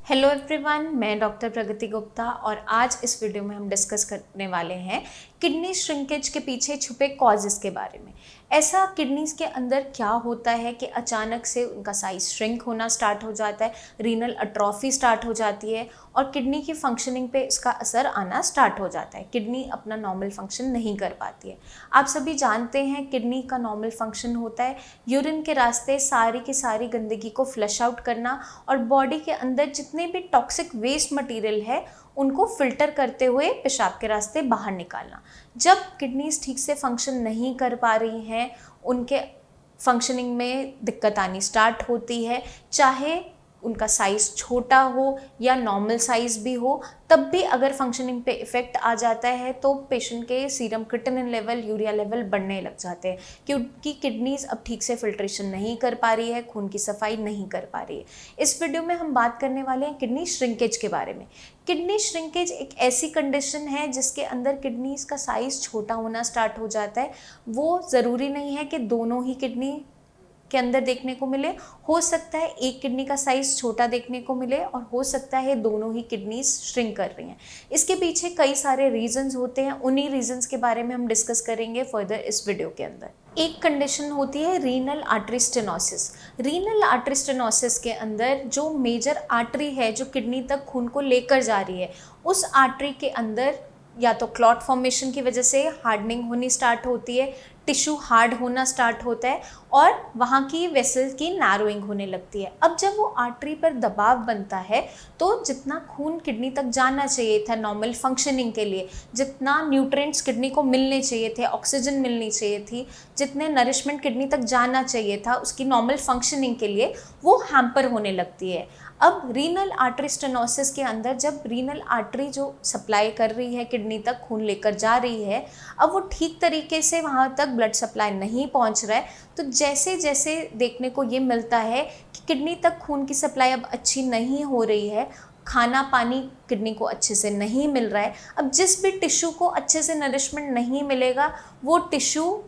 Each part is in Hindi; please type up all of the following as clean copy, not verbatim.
हेलो एवरीवन, मैं डॉक्टर प्रगति गुप्ता और आज इस वीडियो में हम डिस्कस करने वाले हैं किडनी श्रिंकेज के पीछे छुपे कॉजेज़ के बारे में। ऐसा किडनीज के अंदर क्या होता है कि अचानक से उनका साइज श्रिंक होना स्टार्ट हो जाता है, रीनल अट्रॉफी स्टार्ट हो जाती है और किडनी की फंक्शनिंग पे इसका असर आना स्टार्ट हो जाता है। किडनी अपना नॉर्मल फंक्शन नहीं कर पाती है। आप सभी जानते हैं किडनी का नॉर्मल फंक्शन होता है यूरिन के रास्ते सारी की सारी गंदगी को फ्लश आउट करना और बॉडी के अंदर जितने भी टॉक्सिक वेस्ट मटेरियल है उनको फिल्टर करते हुए पेशाब के रास्ते बाहर निकालना। जब किडनीज ठीक से फंक्शन नहीं कर पा रही हैं, उनके फंक्शनिंग में दिक्कत आनी स्टार्ट होती है, चाहे उनका साइज़ छोटा हो या नॉर्मल साइज़ भी हो, तब भी अगर फंक्शनिंग पे इफ़ेक्ट आ जाता है तो पेशेंट के serum creatinine level, urea level बढ़ने लग जाते हैं क्योंकि किडनीज़ अब ठीक से फिल्ट्रेशन नहीं कर पा रही है, खून की सफाई नहीं कर पा रही है। इस वीडियो में हम बात करने वाले हैं किडनी श्रिंकेज के बारे में। किडनी श्रिंकेज एक ऐसी कंडीशन है जिसके अंदर किडनीज़ का साइज़ छोटा होना स्टार्ट हो जाता है। वो ज़रूरी नहीं है कि दोनों ही किडनी के अंदर देखने को मिले, हो सकता है एक किडनी का साइज़ छोटा देखने को मिले और हो सकता है दोनों ही किडनीज श्रिंक कर रही हैं। इसके पीछे कई सारे रीजंस होते हैं, उन्हीं रीजंस के बारे में हम डिस्कस करेंगे फर्दर इस वीडियो के अंदर। एक कंडीशन होती है renal artery stenosis. Renal artery stenosis के अंदर जो मेजर आर्टरी है जो किडनी तक खून को लेकर जा रही है, उस आर्टरी के अंदर या तो क्लॉट फॉर्मेशन की वजह से हार्डनिंग होनी स्टार्ट होती है, टिश्यू हार्ड होना स्टार्ट होता है और वहाँ की वेसल की नैरोइंग होने लगती है। अब जब वो आर्टरी पर दबाव बनता है तो जितना खून किडनी तक जाना चाहिए था नॉर्मल फंक्शनिंग के लिए, जितना न्यूट्रिएंट्स किडनी को मिलने चाहिए थे, ऑक्सीजन मिलनी चाहिए थी, जितने नरिशमेंट किडनी तक जाना चाहिए था उसकी नॉर्मल फंक्शनिंग के लिए, वो हैम्पर होने लगती है। अब रीनल आर्टरी स्टेनोसिस के अंदर जब रीनल आर्टरी जो सप्लाई कर रही है किडनी तक, खून लेकर जा रही है, अब वो ठीक तरीके से वहाँ तक ब्लड सप्लाई नहीं पहुँच रहा है, तो जैसे जैसे देखने को ये मिलता है कि किडनी तक खून की सप्लाई अब अच्छी नहीं हो रही है, खाना पानी किडनी को अच्छे से नहीं मिल रहा है, अब जिस भी टिश्यू को अच्छे से नरिशमेंट नहीं मिलेगा वो टिश्यू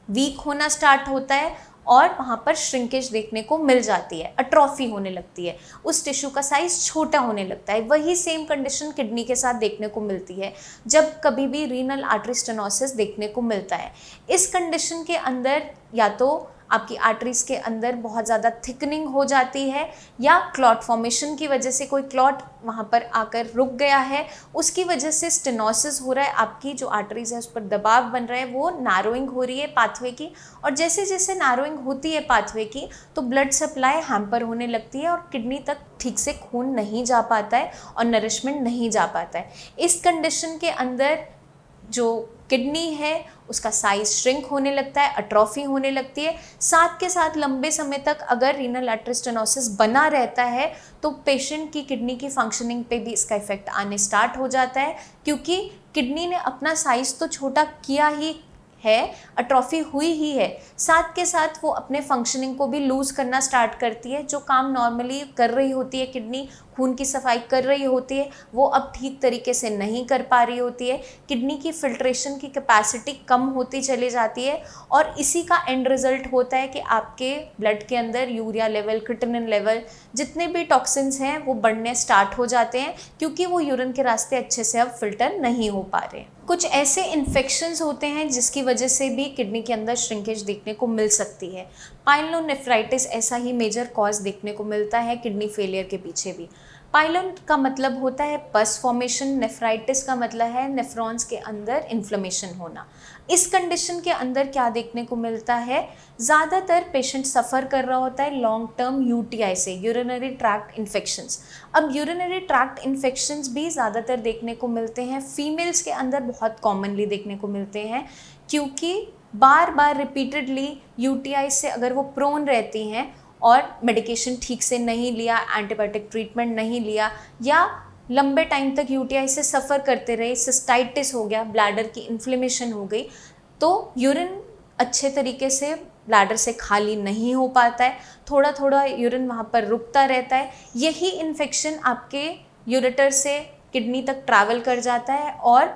वीक होना स्टार्ट होता है और वहाँ पर श्रिंकेज देखने को मिल जाती है, अट्रॉफी होने लगती है, उस टिश्यू का साइज़ छोटा होने लगता है। वही सेम कंडीशन किडनी के साथ देखने को मिलती है जब कभी भी रीनल आर्टरी स्टेनोसिस देखने को मिलता है। इस कंडीशन के अंदर या तो आपकी आर्टरीज के अंदर बहुत ज़्यादा थिकनिंग हो जाती है या क्लॉट फॉर्मेशन की वजह से कोई क्लॉट वहाँ पर आकर रुक गया है, उसकी वजह से स्टेनोसिस हो रहा है, आपकी जो आर्टरीज है उस पर दबाव बन रहा है, वो नैरोइंग हो रही है पाथवे की, और जैसे जैसे नैरोइंग होती है पाथवे की तो ब्लड सप्लाई हैम्पर होने लगती है और किडनी तक ठीक से खून नहीं जा पाता है और नरिशमेंट नहीं जा पाता है। इस कंडीशन के अंदर जो किडनी है उसका साइज श्रिंक होने लगता है, अट्रॉफी होने लगती है। साथ के साथ लंबे समय तक अगर रीनल आर्टरी स्टेनोसिस बना रहता है तो पेशेंट की किडनी की फंक्शनिंग पे भी इसका इफेक्ट आने स्टार्ट हो जाता है, क्योंकि किडनी ने अपना साइज तो छोटा किया ही है, अट्रॉफी हुई ही है, साथ के साथ वो अपने फंक्शनिंग को भी लूज़ करना स्टार्ट करती है। जो काम नॉर्मली कर रही होती है किडनी, खून की सफाई कर रही होती है, वो अब ठीक तरीके से नहीं कर पा रही होती है, किडनी की फिल्ट्रेशन की कैपेसिटी कम होती चली जाती है और इसी का एंड रिजल्ट होता है कि आपके ब्लड के अंदर यूरिया लेवल, क्रिएटिनिन लेवल, जितने भी टॉक्सिन्स हैं वो बढ़ने स्टार्ट हो जाते हैं क्योंकि वो यूरिन के रास्ते अच्छे से अब फिल्टर नहीं हो पा रहे हैं। कुछ ऐसे इन्फेक्शंस होते हैं जिसकी वजह से भी किडनी के अंदर श्रिंकेज देखने को मिल सकती है। पाइलोनेफ्राइटिस ऐसा ही मेजर कॉज देखने को मिलता है किडनी फेलियर के पीछे भी। पाइलोन का मतलब होता है पस फॉर्मेशन, नेफ्राइटिस का मतलब है नेफ्रॉन्स के अंदर इन्फ्लेमेशन होना। इस कंडीशन के अंदर क्या देखने को मिलता है, ज़्यादातर पेशेंट सफ़र कर रहा होता है लॉन्ग टर्म यूटीआई से, यूरिनरी ट्रैक्ट इन्फेक्शंस। अब यूरिनरी ट्रैक्ट इन्फेक्शंस भी ज़्यादातर देखने को मिलते हैं फीमेल्स के अंदर, बहुत कॉमनली देखने को मिलते हैं क्योंकि बार बार रिपीटेडली यूटीआई से अगर वो प्रोन रहती हैं और मेडिकेशन ठीक से नहीं लिया, एंटीबायोटिक ट्रीटमेंट नहीं लिया या लंबे टाइम तक यूटीआई से सफ़र करते रहे, सिस्टाइटिस हो गया, ब्लैडर की इन्फ्लेमेशन हो गई, तो यूरिन अच्छे तरीके से ब्लैडर से खाली नहीं हो पाता है, थोड़ा थोड़ा यूरिन वहाँ पर रुकता रहता है। यही इन्फेक्शन आपके यूरेटर से किडनी तक ट्रैवल कर जाता है और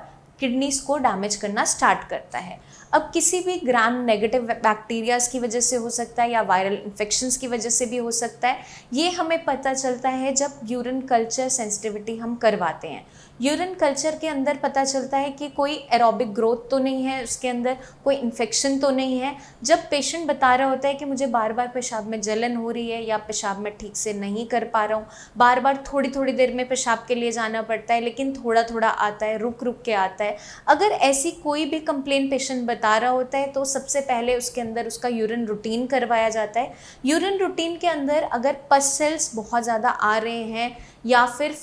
किडनीज को डैमेज करना स्टार्ट करता है। अब किसी भी ग्राम नेगेटिव बैक्टीरियाज की वजह से हो सकता है या वायरल इन्फेक्शंस की वजह से भी हो सकता है। ये हमें पता चलता है जब यूरिन कल्चर सेंसिटिविटी हम करवाते हैं। यूरिन कल्चर के अंदर पता चलता है कि कोई एरोबिक ग्रोथ तो नहीं है, उसके अंदर कोई इन्फेक्शन तो नहीं है। जब पेशेंट बता रहा होता है कि मुझे बार बार पेशाब में जलन हो रही है या पेशाब में ठीक से नहीं कर पा रहा हूँ, बार बार थोड़ी थोड़ी देर में पेशाब के लिए जाना पड़ता है, लेकिन थोड़ा थोड़ा आता है, रुक रुक के आता है, अगर ऐसी कोई भी कंप्लेन पेशेंट बता रहा होता है तो सबसे पहले उसके अंदर उसका यूरिन रूटीन करवाया जाता है। यूरिन रूटीन के अंदर अगर पस सेल्स बहुत ज़्यादा आ रहे हैं या फिर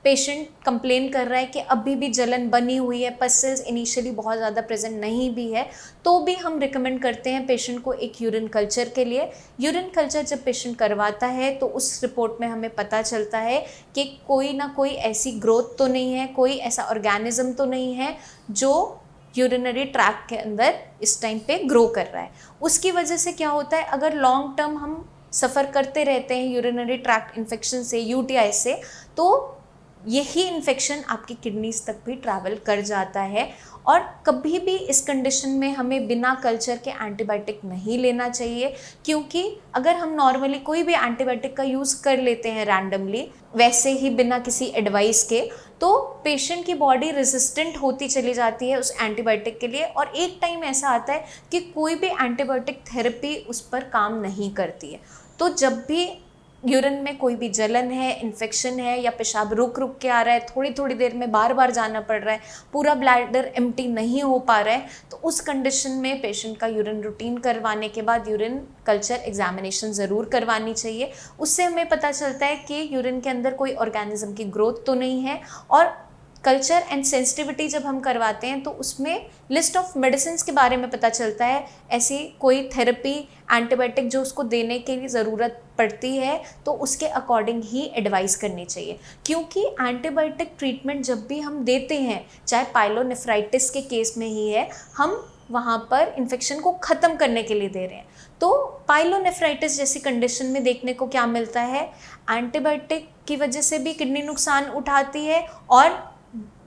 पेशेंट कंप्लेन कर रहा है कि अभी भी जलन बनी हुई है, पस सेल्स इनिशियली बहुत ज़्यादा प्रेजेंट नहीं भी है, तो भी हम रिकमेंड करते हैं पेशेंट को एक यूरिन कल्चर के लिए। यूरिन कल्चर जब पेशेंट करवाता है तो उस रिपोर्ट में हमें पता चलता है कि कोई ना कोई ऐसी ग्रोथ तो नहीं है, कोई ऐसा ऑर्गेनिज्म तो नहीं है जो यूरिनरी ट्रैक्ट के अंदर इस टाइम पे ग्रो कर रहा है। उसकी वजह से क्या होता है, अगर लॉन्ग टर्म हम सफ़र करते रहते हैं यूरिनरी ट्रैक्ट इन्फेक्शन से, यूटीआई से, तो यही इन्फेक्शन आपकी किडनीज तक भी ट्रैवल कर जाता है। और कभी भी इस कंडीशन में हमें बिना कल्चर के एंटीबायोटिक नहीं लेना चाहिए, क्योंकि अगर हम नॉर्मली कोई भी एंटीबायोटिक का यूज़ कर लेते हैं रैंडमली वैसे ही बिना किसी एडवाइस के, तो पेशेंट की बॉडी रेजिस्टेंट होती चली जाती है उस एंटीबायोटिक के लिए, और एक टाइम ऐसा आता है कि कोई भी एंटीबायोटिक थेरेपी उस पर काम नहीं करती है। तो जब भी यूरिन में कोई भी जलन है, इन्फेक्शन है या पेशाब रुक रुक के आ रहा है, थोड़ी थोड़ी देर में बार बार जाना पड़ रहा है, पूरा ब्लैडर एम्प्टी नहीं हो पा रहा है, तो उस कंडीशन में पेशेंट का यूरिन रूटीन करवाने के बाद यूरिन कल्चर एग्जामिनेशन ज़रूर करवानी चाहिए। उससे हमें पता चलता है कि यूरिन के अंदर कोई ऑर्गेनिज्म की ग्रोथ तो नहीं है। और कल्चर एंड सेंसिटिविटी जब हम करवाते हैं तो उसमें लिस्ट ऑफ मेडिसिन के बारे में पता चलता है, ऐसी कोई थेरेपी एंटीबायोटिक जो उसको देने की ज़रूरत पड़ती है तो उसके अकॉर्डिंग ही एडवाइस करनी चाहिए। क्योंकि एंटीबायोटिक ट्रीटमेंट जब भी हम देते हैं, चाहे पाइलोनेफ्राइटिस के केस में ही है, हम वहाँ पर इन्फेक्शन को ख़त्म करने के लिए दे रहे हैं। तो पाइलोनेफ्राइटिस जैसी कंडीशन में देखने को क्या मिलता है, एंटीबायोटिक की वजह से भी किडनी नुकसान उठाती है, और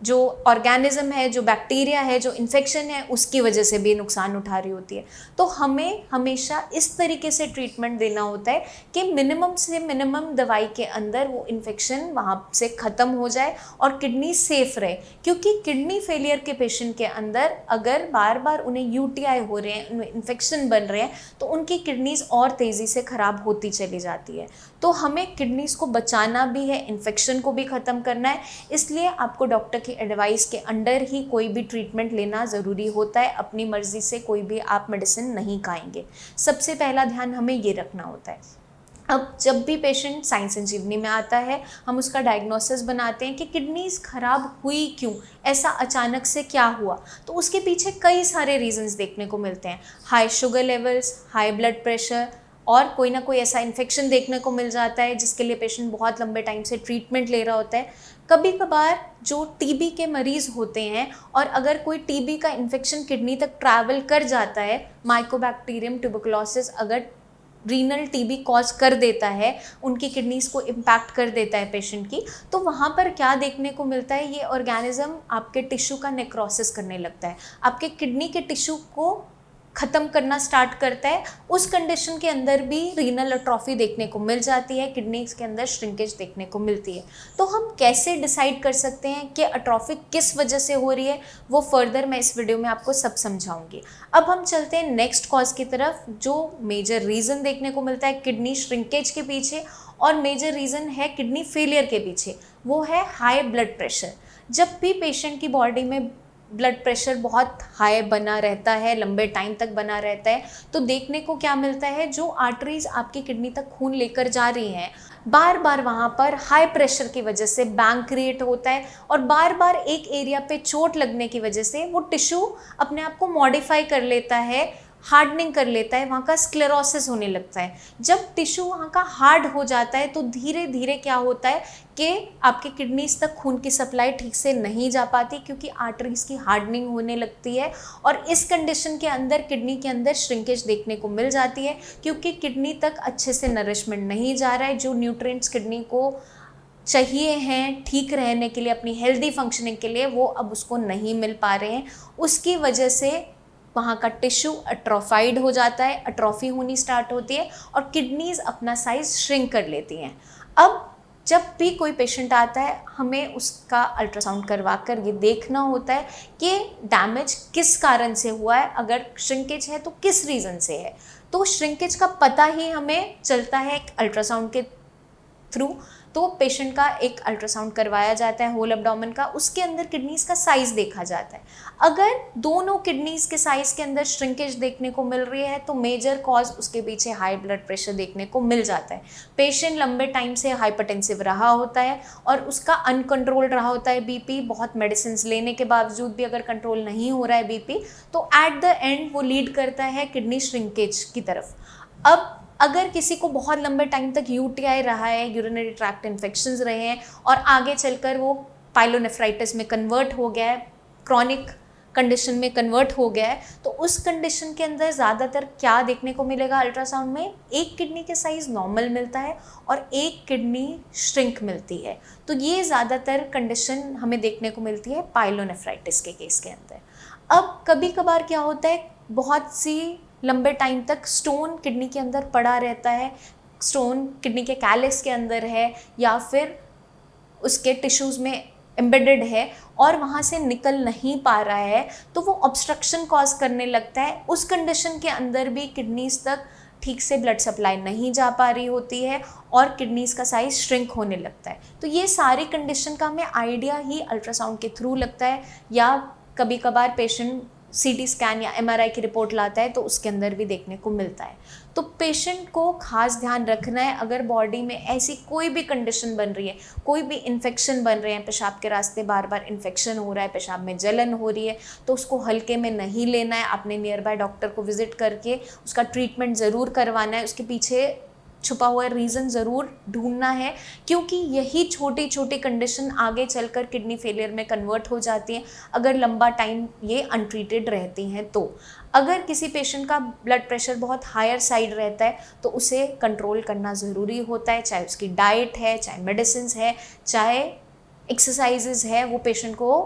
जो ऑर्गेनिज्म है, जो बैक्टीरिया है, जो इन्फेक्शन है, उसकी वजह से भी नुकसान उठा रही होती है। तो हमें हमेशा इस तरीके से ट्रीटमेंट देना होता है कि मिनिमम से मिनिमम दवाई के अंदर वो इन्फेक्शन वहाँ से ख़त्म हो जाए और किडनी सेफ रहे। क्योंकि किडनी फेलियर के पेशेंट के अंदर अगर बार बार उन्हें यूटीआई हो रहे हैं, उन्हें इन्फेक्शन बन रहे हैं, तो उनकी किडनीज़ और तेज़ी से ख़राब होती चली जाती है। तो हमें किडनीज़ को बचाना भी है, इन्फेक्शन को भी ख़त्म करना है, इसलिए आपको डॉक्टर की एडवाइस के अंडर ही कोई भी ट्रीटमेंट लेना ज़रूरी होता है। अपनी मर्ज़ी से कोई भी आप मेडिसिन नहीं खाएंगे, सबसे पहला ध्यान हमें ये रखना होता है। अब जब भी पेशेंट साइंस संजीवनी में आता है, हम उसका डायग्नोसिस बनाते हैं कि किडनीज़ ख़राब हुई क्यों, ऐसा अचानक से क्या हुआ, तो उसके पीछे कई सारे रीजंस देखने को मिलते हैं। High sugar levels, high blood pressure, और कोई ना कोई ऐसा इन्फेक्शन देखने को मिल जाता है जिसके लिए पेशेंट बहुत लंबे टाइम से ट्रीटमेंट ले रहा होता है। कभी कभार जो टीबी के मरीज़ होते हैं, और अगर कोई टीबी का इन्फेक्शन किडनी तक ट्रैवल कर जाता है, माइकोबैक्टीरियम ट्यूबरकुलोसिस अगर रीनल टीबी कॉज कर देता है, उनकी किडनीज़ को इम्पैक्ट कर देता है पेशेंट की, तो वहाँ पर क्या देखने को मिलता है, ये ऑर्गेनिज्म आपके टिश्यू का नेक्रोसिस करने लगता है, आपके किडनी के टिश्यू को ख़त्म करना स्टार्ट करता है। उस कंडीशन के अंदर भी रीनल एट्रोफी देखने को मिल जाती है, किडनीज के अंदर श्रिंकेज देखने को मिलती है। तो हम कैसे डिसाइड कर सकते हैं कि एट्रोफी किस वजह से हो रही है, वो फर्दर मैं इस वीडियो में आपको सब समझाऊंगी। अब हम चलते हैं नेक्स्ट कॉज की तरफ। जो मेजर रीज़न देखने को मिलता है किडनी श्रिंकेज के पीछे, और मेजर रीज़न है किडनी फेलियर के पीछे, वो है हाई ब्लड प्रेशर। जब भी पेशेंट की बॉडी में ब्लड प्रेशर बहुत हाई बना रहता है, लंबे टाइम तक बना रहता है, तो देखने को क्या मिलता है, जो आर्टरीज आपकी किडनी तक खून लेकर जा रही हैं, बार बार वहाँ पर हाई प्रेशर की वजह से बैंक क्रिएट होता है, और बार बार एक एरिया पे चोट लगने की वजह से वो टिश्यू अपने आप को मॉडिफाई कर लेता है, हार्डनिंग कर लेता है, वहाँ का स्क्लेरोसिस होने लगता है। जब टिश्यू वहाँ का हार्ड हो जाता है तो धीरे धीरे क्या होता है कि आपके किडनीज तक खून की सप्लाई ठीक से नहीं जा पाती, क्योंकि आर्टरीज की हार्डनिंग होने लगती है, और इस कंडीशन के अंदर किडनी के अंदर श्रिंकेज देखने को मिल जाती है, क्योंकि किडनी तक अच्छे से नरिशमेंट नहीं जा रहा है। जो न्यूट्रिएंट्स किडनी को चाहिए हैं ठीक रहने के लिए, अपनी हेल्दी फंक्शनिंग के लिए, वो अब उसको नहीं मिल पा रहे हैं। उसकी वजह से वहाँ का टिश्यू अट्रोफाइड हो जाता है, अट्रोफी होनी स्टार्ट होती है और किडनीज अपना साइज श्रिंक कर लेती हैं। अब जब भी कोई पेशेंट आता है हमें उसका अल्ट्रासाउंड करवा कर ये देखना होता है कि डैमेज किस कारण से हुआ है, अगर श्रिंकेज है तो किस रीज़न से है। तो श्रिंकेज का पता ही हमें चलता है अल्ट्रासाउंड के थ्रू। तो पेशेंट का एक अल्ट्रासाउंड करवाया जाता है होल एब्डोमेन का, उसके अंदर किडनीज का साइज़ देखा जाता है। अगर दोनों किडनीज के साइज़ के अंदर श्रिंकेज देखने को मिल रही है तो मेजर कॉज उसके पीछे हाई ब्लड प्रेशर देखने को मिल जाता है। पेशेंट लंबे टाइम से हाइपरटेंसिव रहा होता है और उसका अनकंट्रोल रहा होता है बीपी, बहुत मेडिसिन लेने के बावजूद भी अगर कंट्रोल नहीं हो रहा है बीपी, तो एट द एंड वो लीड करता है किडनी श्रिंकेज की तरफ। अब अगर किसी को बहुत लंबे टाइम तक यूटीआई रहा है, यूरिनरी ट्रैक्ट इन्फेक्शंस रहे हैं और आगे चलकर वो पाइलोनेफ्राइटिस में कन्वर्ट हो गया है, क्रॉनिक कंडीशन में कन्वर्ट हो गया है, तो उस कंडीशन के अंदर ज़्यादातर क्या देखने को मिलेगा अल्ट्रासाउंड में, एक किडनी के साइज़ नॉर्मल मिलता है और एक किडनी श्रिंक मिलती है। तो ये ज़्यादातर कंडीशन हमें देखने को मिलती है पाइलोनेफ्राइटिस के केस के अंदर। अब कभी कभार क्या होता है, बहुत सी लंबे टाइम तक स्टोन किडनी के अंदर पड़ा रहता है, स्टोन किडनी के कैलस के अंदर है या फिर उसके टिश्यूज़ में एम्बेडेड है और वहाँ से निकल नहीं पा रहा है, तो वो ऑब्स्ट्रक्शन कॉज करने लगता है। उस कंडीशन के अंदर भी किडनीज तक ठीक से ब्लड सप्लाई नहीं जा पा रही होती है और किडनीज का साइज श्रिंक होने लगता है। तो ये सारी कंडीशन का हमें आइडिया ही अल्ट्रासाउंड के थ्रू लगता है, या कभी कभार पेशेंट सीटी स्कैन या एमआरआई की रिपोर्ट लाता है तो उसके अंदर भी देखने को मिलता है। तो पेशेंट को खास ध्यान रखना है, अगर बॉडी में ऐसी कोई भी कंडीशन बन रही है, कोई भी इन्फेक्शन बन रहे हैं, पेशाब के रास्ते बार बार इन्फेक्शन हो रहा है, पेशाब में जलन हो रही है, तो उसको हल्के में नहीं लेना है। अपने नियर बाय डॉक्टर को विजिट करके उसका ट्रीटमेंट ज़रूर करवाना है, उसके पीछे छुपा हुआ रीज़न ज़रूर ढूंढना है, क्योंकि यही छोटी छोटी कंडीशन आगे चलकर किडनी फेलियर में कन्वर्ट हो जाती हैं अगर लंबा टाइम ये अनट्रीटेड रहती हैं। तो अगर किसी पेशेंट का ब्लड प्रेशर बहुत हायर साइड रहता है तो उसे कंट्रोल करना ज़रूरी होता है, चाहे उसकी डाइट है, चाहे मेडिसिन है, चाहे एक्सरसाइजेज है, वो पेशेंट को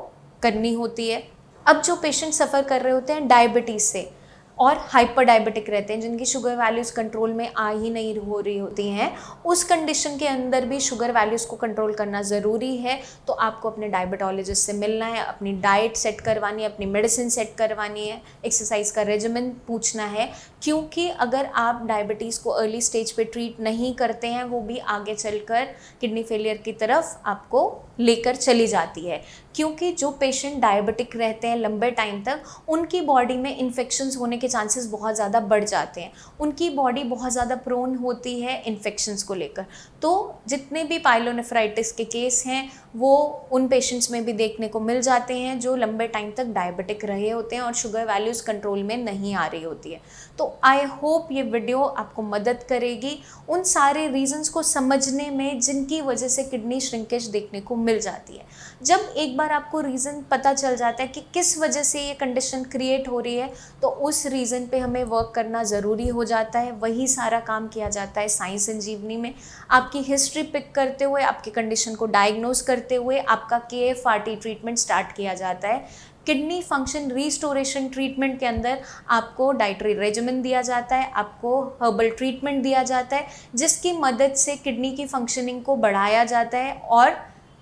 करनी होती है। अब जो पेशेंट सफ़र कर रहे होते हैं डायबिटीज़ से और हाइपर डायबिटिक रहते हैं, जिनकी शुगर वैल्यूज़ कंट्रोल में आ ही नहीं हो रही होती हैं, उस कंडीशन के अंदर भी शुगर वैल्यूज़ को कंट्रोल करना ज़रूरी है। तो आपको अपने डायबिटोलॉजिस्ट से मिलना है, अपनी डाइट सेट करवानी है, अपनी मेडिसिन सेट करवानी है, एक्सरसाइज का रेजिमेंट पूछना है, क्योंकि अगर आप डायबिटीज़ को अर्ली स्टेज पे ट्रीट नहीं करते हैं, वो भी आगे चलकर किडनी फेलियर की तरफ आपको लेकर चली जाती है। क्योंकि जो पेशेंट डायबिटिक रहते हैं लंबे टाइम तक, उनकी बॉडी में इन्फेक्शंस होने के चांसेस बहुत ज़्यादा बढ़ जाते हैं, उनकी बॉडी बहुत ज़्यादा प्रोन होती है इन्फेक्शंस को लेकर। तो जितने भी पाइलोनेफ्राइटिस के केस हैं वो उन पेशेंट्स में भी देखने को मिल जाते हैं जो लंबे टाइम तक डायबिटिक रहे होते हैं और शुगर वैल्यूज़ कंट्रोल में नहीं आ रही होती है। तो आई होप ये वीडियो आपको मदद करेगी उन सारे रीजंस को समझने में जिनकी वजह से किडनी श्रिंकेज देखने को मिल जाती है। जब एक बार आपको रीज़न पता चल जाता है कि किस वजह से ये कंडीशन क्रिएट हो रही है, तो उस रीज़न पे हमें वर्क करना ज़रूरी हो जाता है। वही सारा काम किया जाता है साइंस संजीवनी में। आपकी हिस्ट्री पिक करते हुए, आपकी कंडीशन को डायग्नोज करते हुए आपका KFRT ट्रीटमेंट स्टार्ट किया जाता है। किडनी फंक्शन रिस्टोरेशन ट्रीटमेंट के अंदर आपको डाइटरी रेजिमेन दिया जाता है, आपको हर्बल ट्रीटमेंट दिया जाता है, जिसकी मदद से किडनी की फंक्शनिंग को बढ़ाया जाता है। और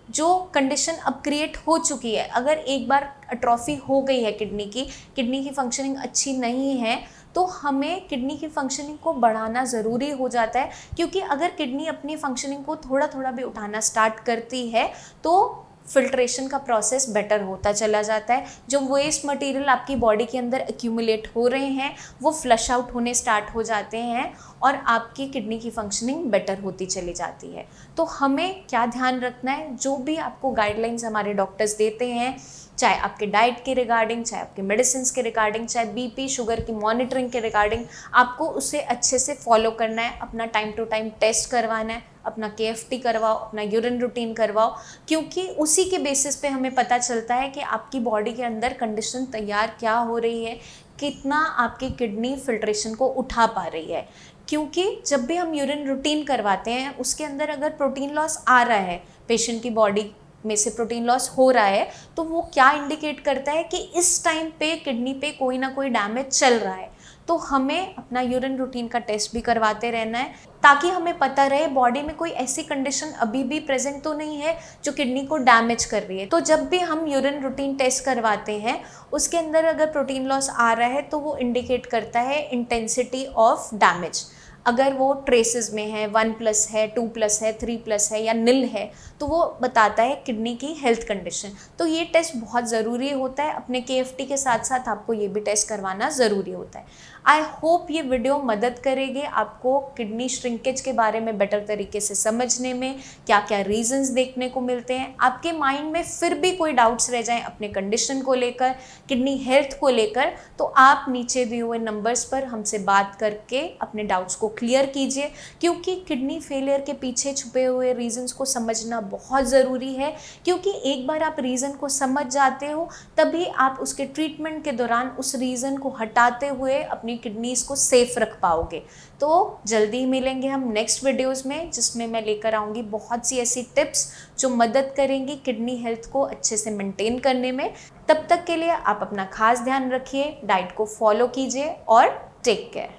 जो कंडीशन अब क्रिएट हो चुकी है, अगर एक बार अट्रॉफी हो गई है किडनी की फंक्शनिंग अच्छी नहीं है, तो हमें किडनी की फंक्शनिंग को बढ़ाना ज़रूरी हो जाता है। क्योंकि अगर किडनी अपनी फंक्शनिंग को थोड़ा थोड़ा भी उठाना स्टार्ट करती है तो फिल्ट्रेशन का प्रोसेस बेटर होता चला जाता है। जो वेस्ट मटेरियल आपकी बॉडी के अंदर एक्यूमुलेट हो रहे हैं वो फ्लश आउट होने स्टार्ट हो जाते हैं और आपकी किडनी की फंक्शनिंग बेटर होती चली जाती है। तो हमें क्या ध्यान रखना है, जो भी आपको गाइडलाइंस हमारे डॉक्टर्स देते हैं, चाहे आपके डाइट के रिगार्डिंग, चाहे आपके मेडिसिन के रिगार्डिंग, चाहे बीपी शुगर की मॉनिटरिंग के रिगार्डिंग, आपको उसे अच्छे से फॉलो करना है। अपना टाइम टू टाइम टेस्ट करवाना है, अपना KFT करवाओ, अपना यूरिन रूटीन करवाओ, क्योंकि उसी के बेसिस पे हमें पता चलता है कि आपकी बॉडी के अंदर कंडीशन तैयार क्या हो रही है, कितना आपकी किडनी फिल्ट्रेशन को उठा पा रही है। क्योंकि जब भी हम यूरिन रूटीन करवाते हैं उसके अंदर अगर प्रोटीन लॉस आ रहा है पेशेंट की बॉडी में से प्रोटीन लॉस हो रहा है तो वो क्या इंडिकेट करता है कि इस टाइम पे किडनी पे कोई ना कोई डैमेज चल रहा है। तो हमें अपना यूरिन रूटीन का टेस्ट भी करवाते रहना है ताकि हमें पता रहे बॉडी में कोई ऐसी कंडीशन अभी भी प्रेजेंट तो नहीं है जो किडनी को डैमेज कर रही है। तो जब भी हम यूरिन रूटीन टेस्ट करवाते हैं उसके अंदर अगर प्रोटीन लॉस आ रहा है तो वो इंडिकेट करता है इंटेंसिटी ऑफ डैमेज। अगर वो ट्रेसेस में है, 1+ है, 2+ है, 3+ है या नील है तो वो बताता है किडनी की हेल्थ कंडीशन। तो ये टेस्ट बहुत ज़रूरी होता है। अपने KFT के साथ साथ आपको ये भी टेस्ट करवाना ज़रूरी होता है। आई होप ये वीडियो मदद करेगी आपको किडनी श्रिंकेज के बारे में बेटर तरीके से समझने में, क्या क्या रीजंस देखने को मिलते हैं। आपके माइंड में फिर भी कोई डाउट्स रह जाएं अपने कंडीशन को लेकर, किडनी हेल्थ को लेकर, तो आप नीचे दिए हुए नंबर्स पर हमसे बात करके अपने डाउट्स को क्लियर कीजिए, क्योंकि किडनी फेलियर के पीछे छुपे हुए रीजंस को समझना बहुत ज़रूरी है। क्योंकि एक बार आप रीज़न को समझ जाते हो तभी आप उसके ट्रीटमेंट के दौरान उस रीज़न को हटाते हुए अपनी किडनीज को सेफ रख पाओगे। तो जल्दी ही मिलेंगे हम नेक्स्ट वीडियोस में, जिसमें मैं लेकर आऊँगी बहुत सी ऐसी टिप्स जो मदद करेंगी किडनी हेल्थ को अच्छे से मेंटेन करने में। तब तक के लिए आप अपना खास ध्यान रखिए, डाइट को फॉलो कीजिए और टेक केयर।